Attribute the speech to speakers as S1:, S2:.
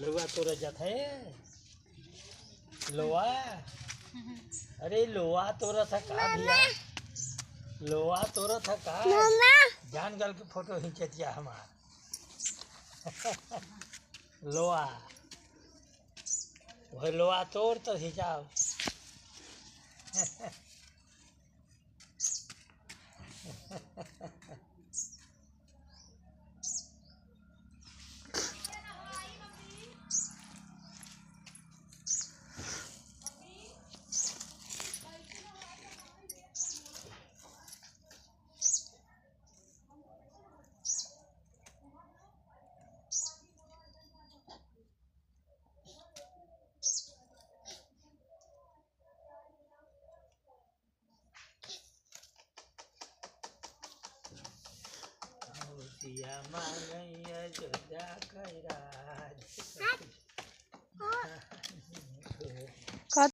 S1: लोहा तो रजा थे लोहा। अरे लोहा तो रहा था का दिया लोहा तो रहा था का जान गल के फोटो खींचे दिया हमार लोहा वही लोहा तोड़ तो खिंचाओ मांगैया जोजा कैरा